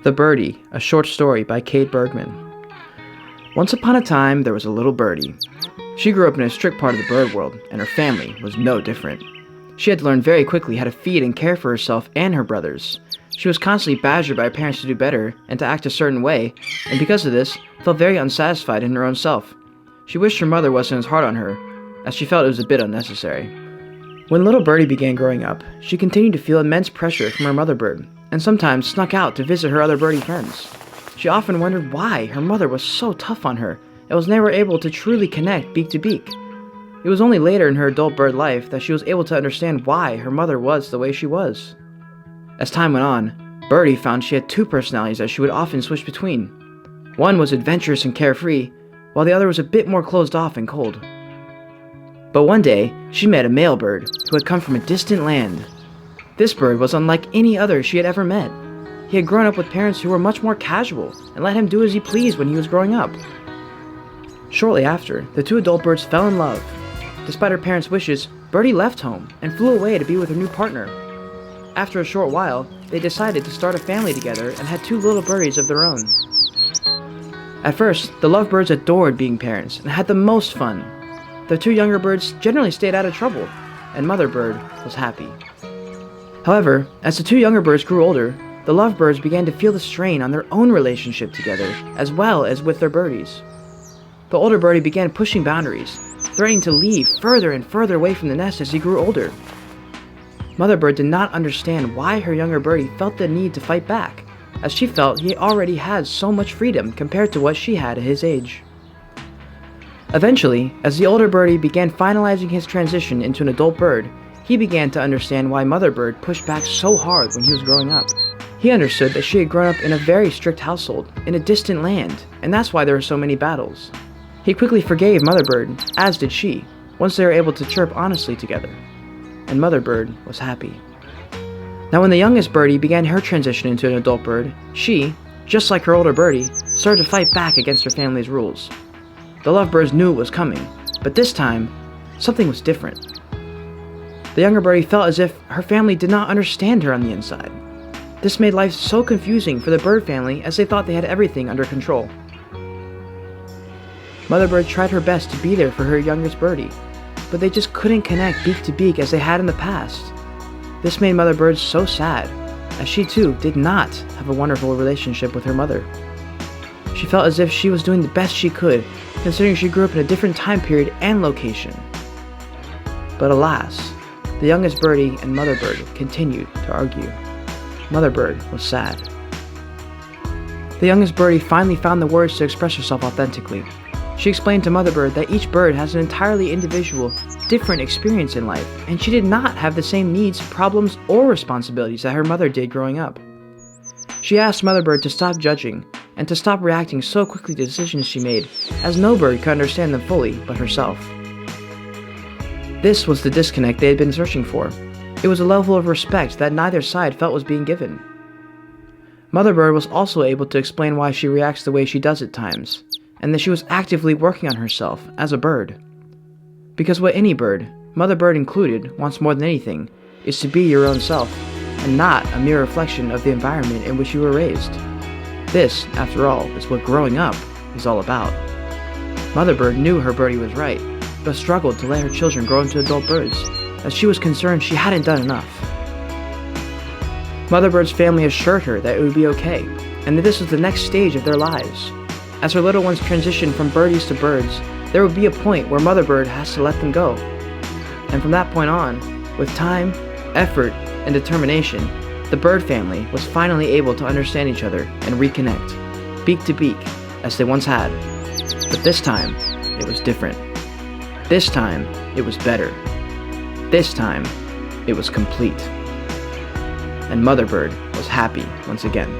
The Birdie, a short story by Kate Bergman. Once upon a time, there was a little birdie. She grew up in a strict part of the bird world, and her family was no different. She had to learn very quickly how to feed and care for herself and her brothers. She was constantly badgered by her parents to do better and to act a certain way, and because of this, felt very unsatisfied in her own self. She wished her mother wasn't as hard on her, as she felt it was a bit unnecessary. When little Birdie began growing up, she continued to feel immense pressure from her mother bird, and sometimes snuck out to visit her other birdie friends. She often wondered why her mother was so tough on her and was never able to truly connect beak to beak. It was only later in her adult bird life that she was able to understand why her mother was the way she was. As time went on, Birdie found she had two personalities that she would often switch between. One was adventurous and carefree, while the other was a bit more closed off and cold. But one day, she met a male bird who had come from a distant land. This bird was unlike any other she had ever met. He had grown up with parents who were much more casual and let him do as he pleased when he was growing up. Shortly after, the two adult birds fell in love. Despite her parents' wishes, Birdie left home and flew away to be with her new partner. After a short while, they decided to start a family together and had two little birdies of their own. At first, the lovebirds adored being parents and had the most fun. The two younger birds generally stayed out of trouble, and Mother Bird was happy. However, as the two younger birds grew older, the lovebirds began to feel the strain on their own relationship together, as well as with their birdies. The older birdie began pushing boundaries, threatening to leave further and further away from the nest as he grew older. Mother Bird did not understand why her younger birdie felt the need to fight back, as she felt he already had so much freedom compared to what she had at his age. Eventually, as the older birdie began finalizing his transition into an adult bird, he began to understand why Mother Bird pushed back so hard when he was growing up. He understood that she had grown up in a very strict household, in a distant land, and that's why there were so many battles. He quickly forgave Mother Bird, as did she, once they were able to chirp honestly together. And Mother Bird was happy. Now when the youngest birdie began her transition into an adult bird, she, just like her older birdie, started to fight back against her family's rules. The lovebirds knew it was coming, but this time, something was different. The younger birdie felt as if her family did not understand her on the inside. This made life so confusing for the bird family as they thought they had everything under control. Mother Bird tried her best to be there for her youngest birdie, but they just couldn't connect beak to beak as they had in the past. This made Mother Bird so sad, as she too did not have a wonderful relationship with her mother. She felt as if she was doing the best she could, considering she grew up in a different time period and location. But alas, the youngest birdie and Mother Bird continued to argue. Mother Bird was sad. The youngest birdie finally found the words to express herself authentically. She explained to Mother Bird that each bird has an entirely individual, different experience in life, and she did not have the same needs, problems, or responsibilities that her mother did growing up. She asked Mother Bird to stop judging, and to stop reacting so quickly to decisions she made, as no bird could understand them fully but herself. This was the disconnect they had been searching for. It was a level of respect that neither side felt was being given. Mother Bird was also able to explain why she reacts the way she does at times, and that she was actively working on herself as a bird. Because what any bird, Mother Bird included, wants more than anything, is to be your own self, and not a mere reflection of the environment in which you were raised. This, after all, is what growing up is all about. Mother Bird knew her birdie was right, but struggled to let her children grow into adult birds, as she was concerned she hadn't done enough. Mother Bird's family assured her that it would be okay, and that this was the next stage of their lives. As her little ones transitioned from birdies to birds, there would be a point where Mother Bird has to let them go. And from that point on, with time, effort, and determination, the bird family was finally able to understand each other and reconnect, beak to beak, as they once had. But this time, it was different. This time, it was better. This time, it was complete. And Mother Bird was happy once again.